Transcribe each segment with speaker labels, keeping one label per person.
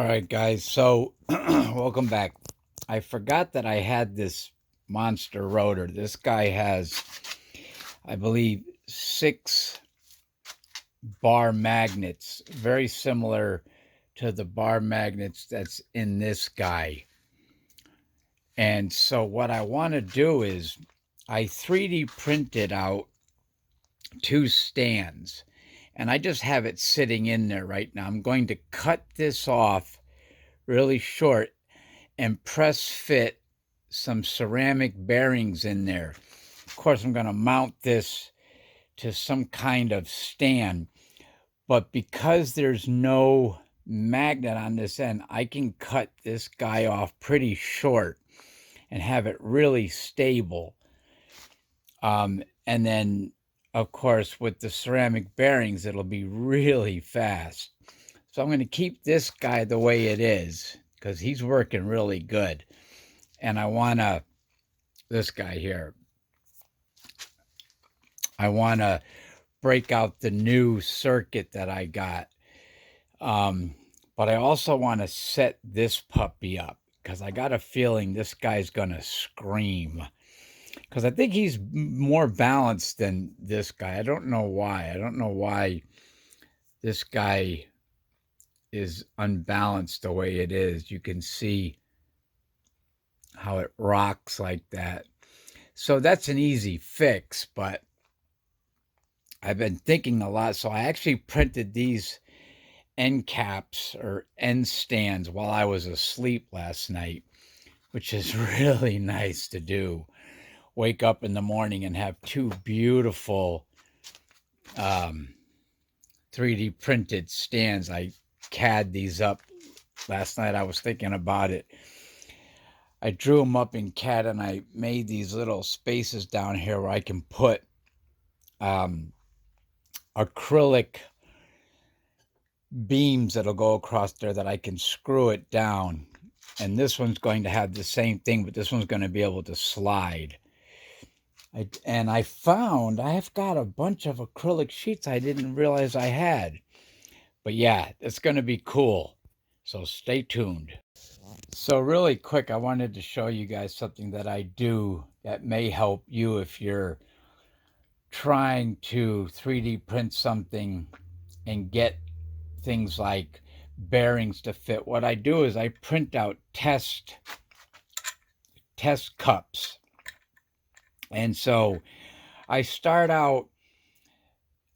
Speaker 1: All right, guys. So, welcome back. I forgot that I had this monster rotor. This guy has, I believe, 6 bar magnets, very similar to the bar magnets that's in this guy. And so, what I want to do is I 3D printed out 2 stands, and I just have it sitting in there right now. I'm going to cut this off really short and press fit some ceramic bearings in there. Of course, I'm going to mount this to some kind of stand, but because there's no magnet on this end, I can cut this guy off pretty short and have it really stable. And then, of course, with the ceramic bearings, it'll be really fast. So I'm going to keep this guy the way it is because he's working really good. And I want to, this guy here, I want to break out the new circuit that I got. But I also want to set this puppy up because I got a feeling this guy's going to scream. Because I think he's more balanced than this guy. I don't know why. I don't know why this guy is unbalanced the way it is. You can see how it rocks like that. So that's an easy fix, but I've been thinking a lot. So I actually printed these end caps or end stands while I was asleep last night, which is really nice to do. Wake up in the morning and have 2 beautiful 3D printed stands. I CAD these up last night. I was thinking about it. I drew them up in CAD and I made these little spaces down here where I can put acrylic beams that'll go across there that I can screw it down. And this one's going to have the same thing, but this one's going to be able to slide. I found I've got a bunch of acrylic sheets I didn't realize I had. But yeah, it's going to be cool. So stay tuned. So really quick, I wanted to show you guys something that I do that may help you if you're trying to 3D print something and get things like bearings to fit. What I do is I print out test cups. And so I start out,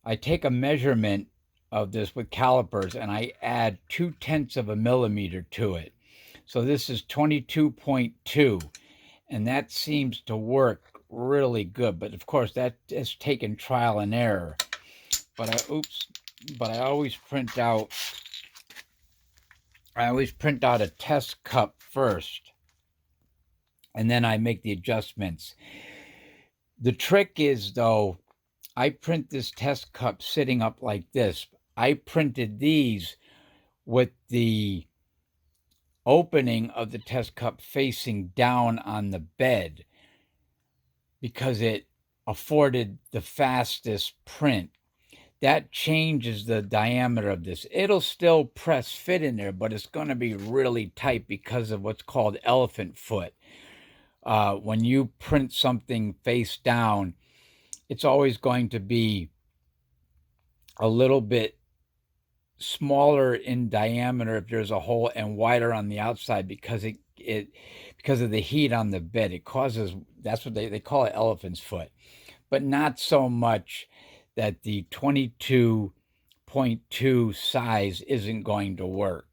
Speaker 1: I take a measurement of this with calipers and I add 0.2 of a millimeter to it. So this is 22.2, and that seems to work really good. But of course, that is taken trial and error. But I always print out. I always print out a test cup first, and then I make the adjustments. The trick is, though, I print this test cup sitting up like this. I printed these with the opening of the test cup facing down on the bed because it afforded the fastest print. That changes the diameter of this. It'll still press fit in there, but it's going to be really tight because of what's called elephant foot. When you print something face down, it's always going to be a little bit smaller in diameter if there's a hole and wider on the outside because because of the heat on the bed. It causes, that's what they call it, elephant's foot, but not so much that the 22.2 size isn't going to work.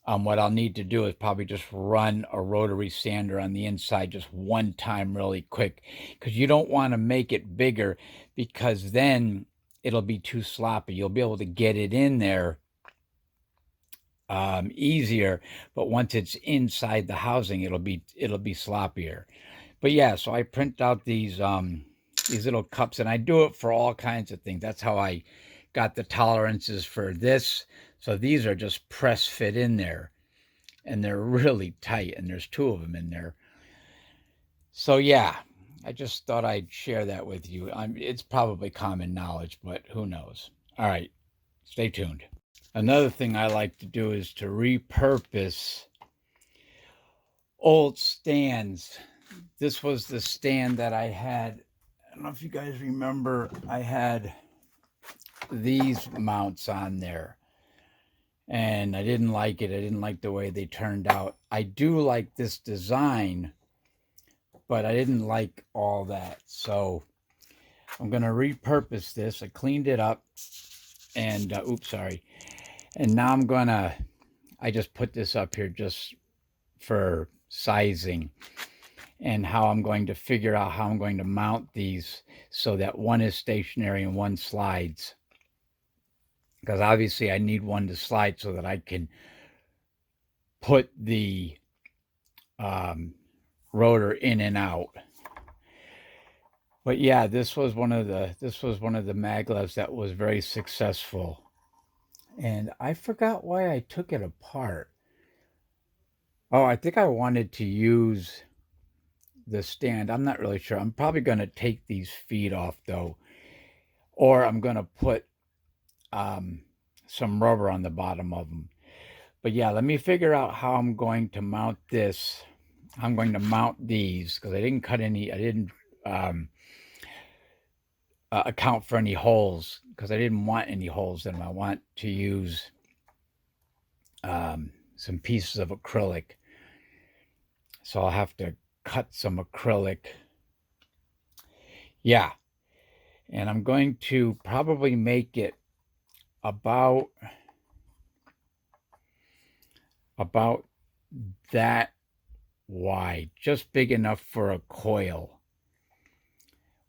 Speaker 1: What I'll need to do is probably just run a rotary sander on the inside just one time really quick, because you don't want to make it bigger because then it'll be too sloppy. You'll be able to get it in there easier, but once it's inside the housing, it'll be sloppier. But yeah, so I print out these little cups, and I do it for all kinds of things. That's how I got the tolerances for this. So these are just press fit in there, and they're really tight, and there's 2 of them in there. So yeah, I just thought I'd share that with you. It's probably common knowledge, but who knows? All right, stay tuned. Another thing I like to do is to repurpose old stands. This was the stand that I had. I don't know if you guys remember, I had these mounts on there. And I didn't like it. I didn't like the way they turned out. I do like this design, but I didn't like all that. So I'm going to repurpose this. I cleaned it up and, oops, sorry. And now I just put this up here just for sizing and how I'm going to figure out how I'm going to mount these so that one is stationary and one slides. Because obviously I need one to slide so that I can put the rotor in and out. But yeah, this was one of the maglevs that was very successful. And I forgot why I took it apart. Oh, I think I wanted to use the stand. I'm not really sure. I'm probably going to take these feet off though, or I'm going to put some rubber on the bottom of them. But yeah, let me figure out how I'm going to mount this. I'm going to mount these because I didn't cut any. I didn't account for any holes because I didn't want any holes in them. I want to use some pieces of acrylic. So I'll have to cut some acrylic. Yeah. And I'm going to probably make it about that wide, just big enough for a coil,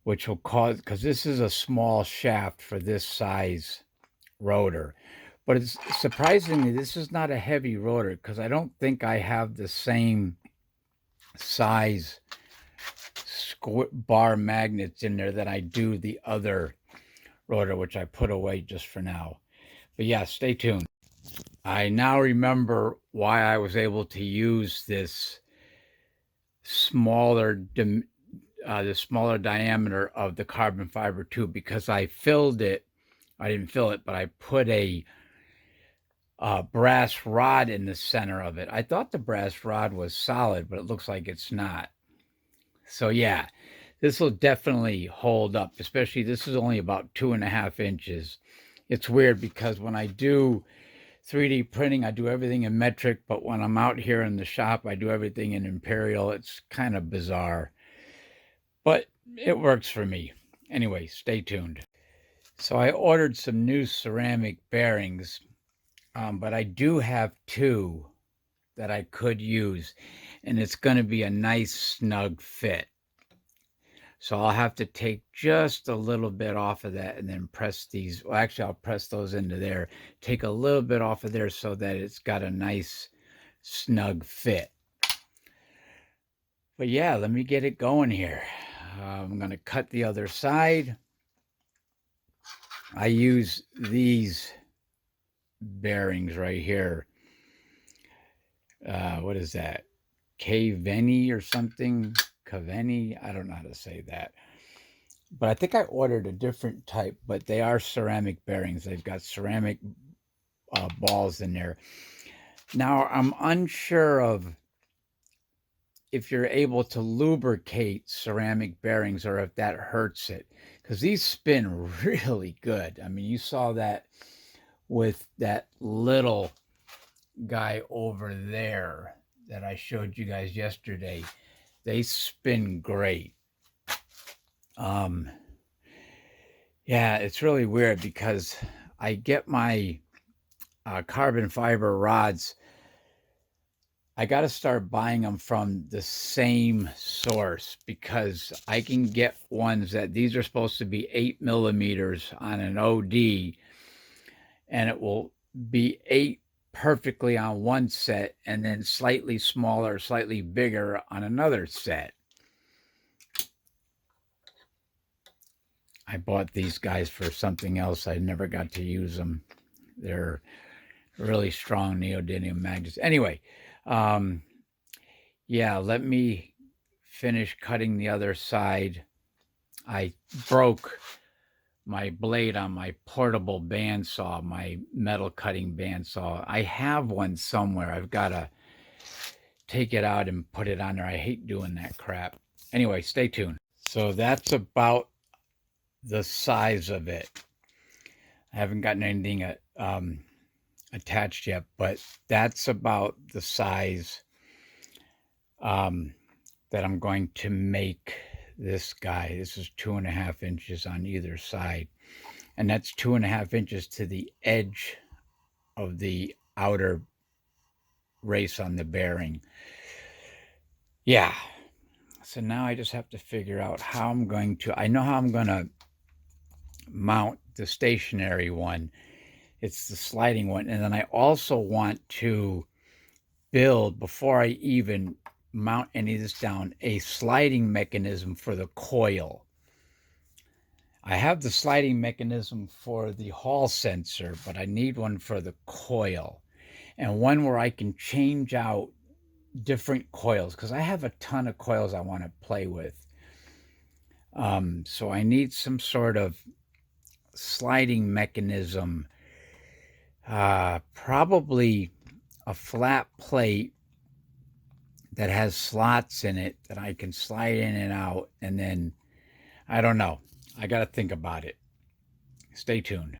Speaker 1: which will cause, because this is a small shaft for this size rotor. But it's surprisingly, this is not a heavy rotor because I don't think I have the same size bar magnets in there that I do the other rotor, which I put away just for now. But yeah, stay tuned. I now remember why I was able to use this smaller the smaller diameter of the carbon fiber tube, because I filled it. I didn't fill it, but I put a brass rod in the center of it. I thought the brass rod was solid, but it looks like it's not. So yeah, this will definitely hold up, especially this is only about 2.5 inches. It's weird because when I do 3D printing, I do everything in metric, but when I'm out here in the shop, I do everything in imperial. It's kind of bizarre, but it works for me. Anyway, stay tuned. So I ordered some new ceramic bearings, but I do have two that I could use, and it's going to be a nice snug fit. So I'll have to take just a little bit off of that and then press these. Well, actually, I'll press those into there, take a little bit off of there so that it's got a nice snug fit. But yeah, let me get it going here. I'm going to cut the other side. I use these bearings right here. What is that? Kaveni or something? Kaveni? I don't know how to say that. But I think I ordered a different type, but they are ceramic bearings. They've got ceramic balls in there. Now, I'm unsure of if you're able to lubricate ceramic bearings or if that hurts it, because these spin really good. I mean, you saw that with that little guy over there that I showed you guys yesterday. They spin great. Yeah, it's really weird because I get my carbon fiber rods. I got to start buying them from the same source because I can get ones that these are supposed to be 8 millimeters on an OD, and it will be 8 perfectly on one set and then slightly smaller, slightly bigger on another set. I bought these guys for something else. I never got to use them. They're really strong neodymium magnets. Anyway, yeah, let me finish cutting the other side. I broke my blade on my portable bandsaw, my metal cutting bandsaw. I have one somewhere. I've got to take it out and put it on there. I hate doing that crap. Anyway, stay tuned. So that's about the size of it. I haven't gotten anything attached yet, but that's about the size that I'm going to make this guy. This is 2.5 inches on either side, and that's 2.5 inches to the edge of the outer race on the bearing. Yeah. So now I just have to figure out how I'm going to, I know how I'm going to mount the stationary one. It's the sliding one. And then I also want to build, before I even mount any of this down, a sliding mechanism for the coil. I have the sliding mechanism for the hall sensor, but I need one for the coil, and one where I can change out different coils, because I have a ton of coils I want to play with. So I need some sort of sliding mechanism, probably a flat plate that has slots in it that I can slide in and out, and then I don't know. I got to think about it. Stay tuned.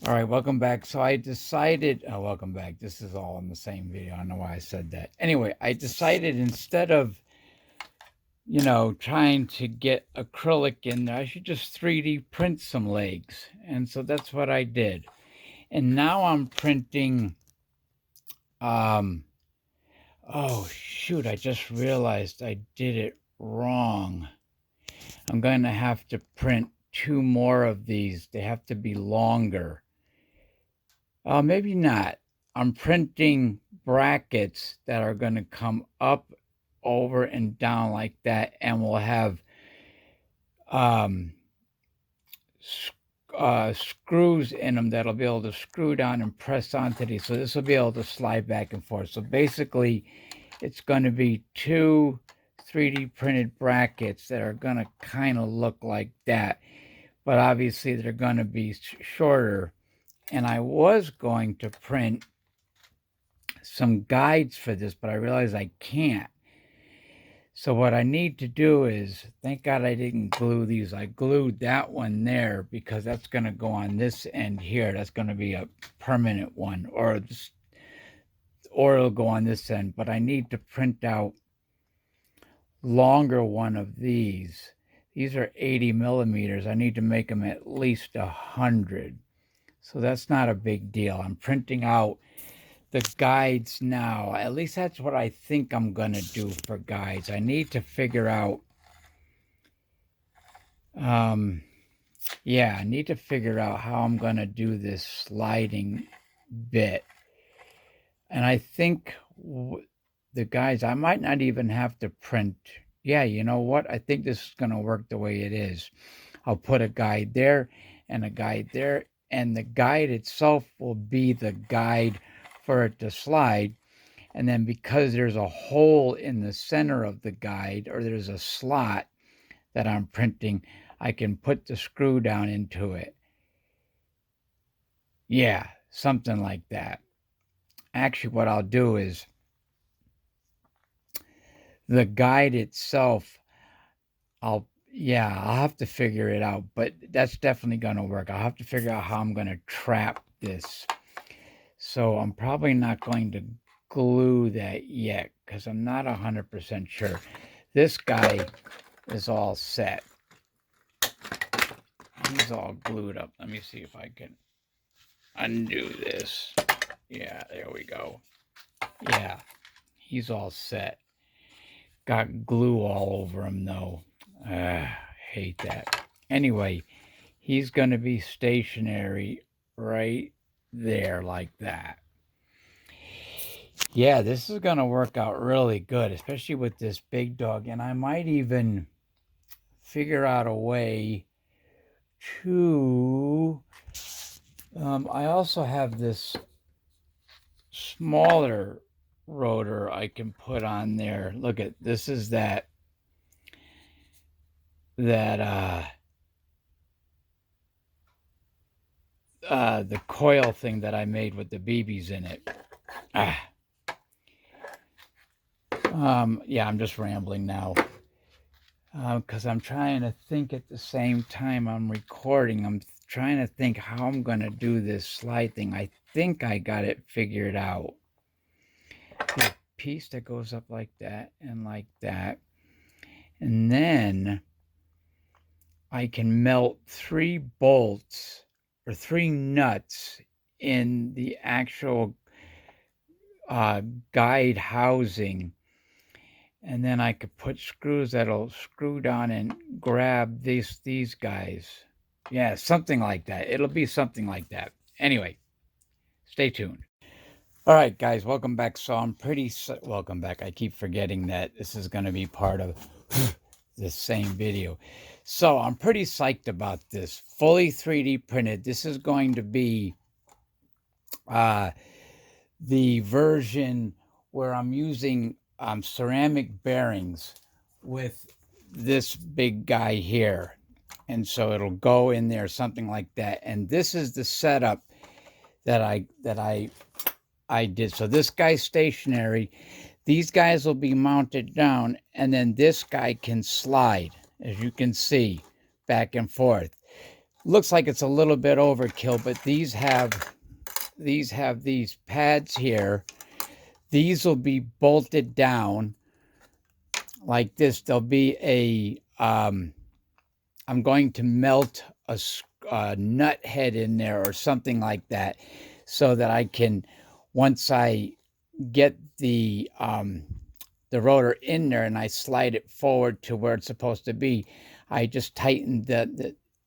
Speaker 1: All right, welcome back. So I decided, welcome back. This is all in the same video. I don't know why I said that. Anyway, I decided instead of, trying to get acrylic in there, I should just 3D print some legs. And so that's what I did. And now I'm printing, oh shoot, I just realized I did it wrong. I'm going to have to print 2 more of these. They have to be longer. Maybe not. I'm printing brackets that are going to come up, over, and down like that, and we'll have screws in them that'll be able to screw down and press onto these. So this will be able to slide back and forth. So basically, it's going to be 2 3D printed brackets that are going to kind of look like that, but obviously they're going to be shorter. And I was going to print some guides for this, but I realized I can't. So what I need to do is, thank God I didn't glue these. I glued that one there because that's going to go on this end here. That's going to be a permanent one, or it'll go on this end. But I need to print out longer one of these. These are 80 millimeters. I need to make them at least 100. So that's not a big deal. I'm printing out the guides now. At least that's what I think I'm going to do for guides. I need to figure out, I need to figure out how I'm going to do this sliding bit. And I think the guides, I might not even have to print. Yeah, you know what? I think this is going to work the way it is. I'll put a guide there and a guide there, and the guide itself will be the guide for it to slide. And then because there's a hole in the center of the guide, or there's a slot that I'm printing, I can put the screw down into it. Yeah, something like that. Actually, what I'll do is the guide itself, I'll have to figure it out, but that's definitely going to work. I'll have to figure out how I'm going to trap this. So I'm probably not going to glue that yet because I'm not 100% sure. This guy is all set. He's all glued up. Let me see if I can undo this. Yeah, there we go. Yeah, he's all set. Got glue all over him though. Hate that. Anyway, he's going to be stationary right there like that. Yeah, this is going to work out really good, especially with this big dog. And I might even figure out a way to... I also have this smaller rotor I can put on there. Look at this, is that the coil thing that I made with the BBs in it. Yeah, I'm just rambling now. Because I'm trying to think at the same time I'm recording. I'm trying to think how I'm going to do this slide thing. I think I got it figured out. The piece that goes up like that and like that. And then I can melt 3 bolts or 3 nuts in the actual guide housing. And then I could put screws that'll screw down and grab these guys. Yeah, something like that. It'll be something like that. Anyway, stay tuned. All right, guys, welcome back. So I'm welcome back. I keep forgetting that this is going to be part of the same video. So I'm pretty psyched about this. Fully 3D printed. This is going to be the version where I'm using ceramic bearings with this big guy here. And so it'll go in there, something like that. And this is the setup that I did. So this guy's stationary. These guys will be mounted down, and then this guy can slide, as you can see, back and forth. Looks like it's a little bit overkill, but these have these pads here. These will be bolted down like this. There'll be a I'm going to melt a nut head in there or something like that, so that I can, once I get the rotor in there and I slide it forward to where it's supposed to be, I just tighten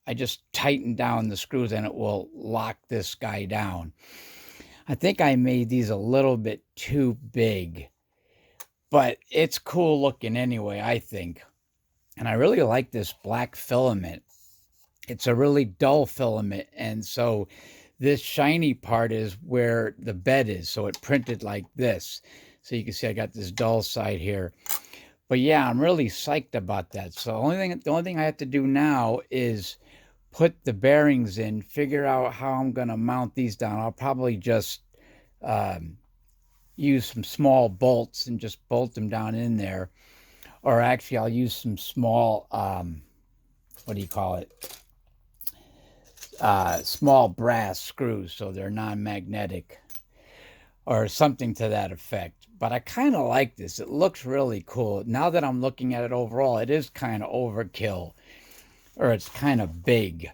Speaker 1: I just tighten down the screws and it will lock this guy down. I think I made these a little bit too big, but it's cool looking anyway, I think. And I really like this black filament. It's a really dull filament, and so this shiny part is where the bed is. So it printed like this. So you can see I got this dull side here. But yeah, I'm really psyched about that. So the only thing I have to do now is put the bearings in, figure out how I'm going to mount these down. I'll probably just use some small bolts and just bolt them down in there. Or actually, I'll use some small, what do you call it? Small brass screws, so they're non-magnetic or something to that effect. But I kind of like this. It looks really cool. Now that I'm looking at it overall, it is kind of overkill, or it's kind of big.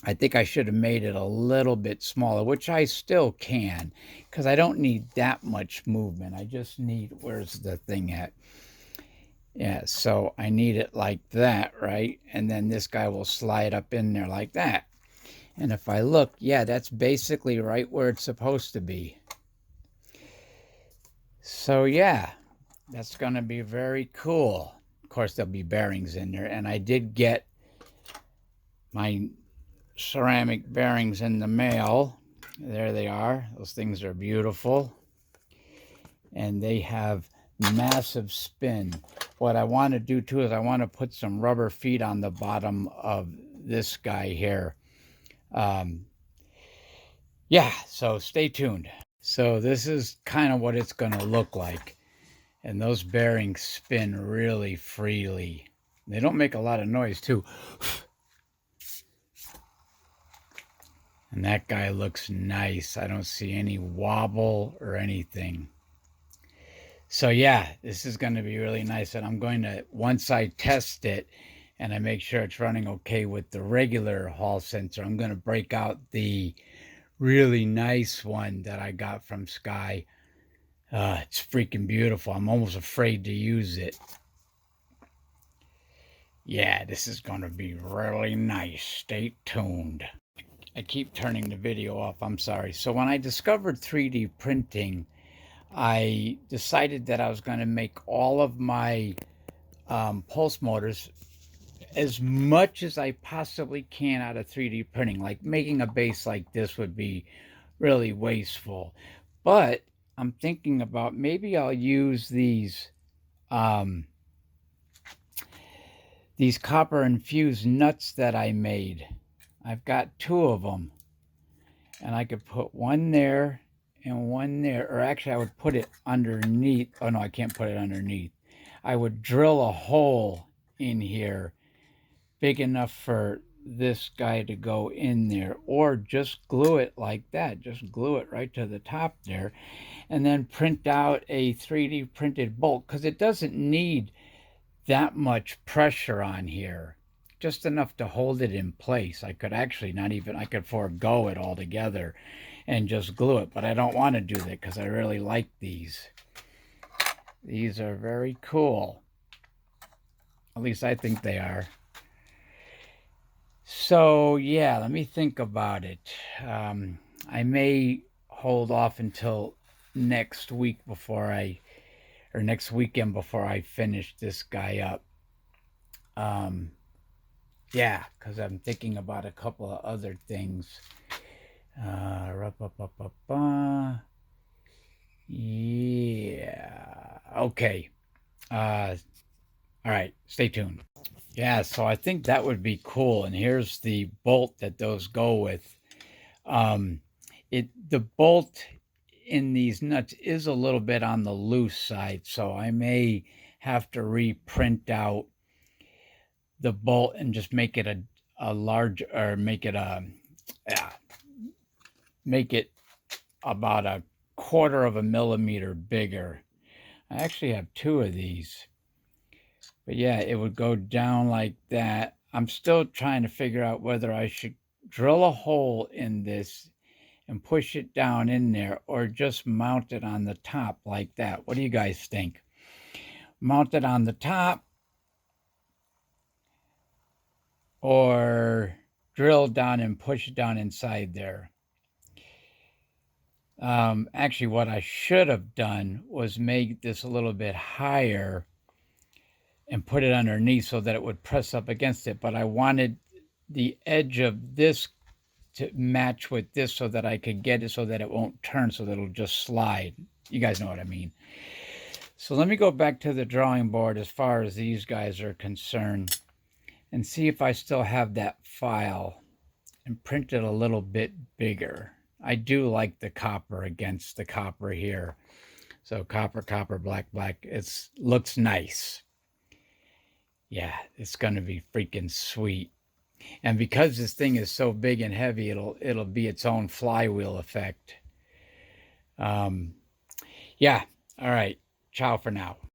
Speaker 1: I think I should have made it a little bit smaller, which I still can, because I don't need that much movement. I just need, where's the thing at? Yeah, so I need it like that, right? And then this guy will slide up in there like that. And if I look, yeah, that's basically right where it's supposed to be. So yeah, that's going to be very cool. Of course, there'll be bearings in there. And I did get my ceramic bearings in the mail. There they are. Those things are beautiful. And they have massive spin. What I want to do too is I want to put some rubber feet on the bottom of this guy here. Yeah, so stay tuned. So this is kind of what it's going to look like. And those bearings spin really freely. They don't make a lot of noise too. And that guy looks nice. I don't see any wobble or anything. So yeah, this is going to be really nice. And I'm going to, once I test it and I make sure it's running okay with the regular Hall sensor, I'm going to break out the really nice one that I got from Sky. It's freaking beautiful. I'm almost afraid to use it. Yeah, this is going to be really nice. Stay tuned. I keep turning the video off. I'm sorry. So when I discovered 3D printing, I decided that I was going to make all of my pulse motors as much as I possibly can out of 3D printing. Like making a base like this would be really wasteful. But I'm thinking about maybe I'll use these copper infused nuts that I made. I've got two of them, and I could put one there and one there, or actually I would put it underneath. Oh no, I can't put it underneath. I would drill a hole in here big enough for this guy to go in there, or just glue it like that. Just glue it right to the top there, and then print out a 3D printed bolt, because it doesn't need that much pressure on here, just enough to hold it in place. I could actually not even, I could forego it altogether and just glue it, but I don't want to do that because I really like these. These are very cool. At least I think they are. So yeah, let me think about it. I may hold off until next week or next weekend before I finish this guy up. Um, yeah, because I'm thinking about a couple of other things. Yeah. Okay. All right. Stay tuned. Yeah. So I think that would be cool. And here's the bolt that those go with. Um, the bolt in these nuts is a little bit on the loose side, so I may have to reprint out the bolt and just make it a large, or make it a, yeah, make it about a quarter of a millimeter bigger. I actually have two of these, but yeah, it would go down like that. I'm still trying to figure out whether I should drill a hole in this and push it down in there, or just mount it on the top like that. What do you guys think? Mount it on the top, or drill down and push it down inside there? Actually, what I should have done was make this a little bit higher and put it underneath so that it would press up against it. But I wanted the edge of this to match with this so that I could get it so that it won't turn, so that it'll just slide. You guys know what I mean. So let me go back to the drawing board as far as these guys are concerned and see if I still have that file and print it a little bit bigger. I do like the copper against the copper here. So copper, copper, black, black. It looks nice. Yeah, it's going to be freaking sweet. And because this thing is so big and heavy, it'll be its own flywheel effect. Yeah. All right. Ciao for now.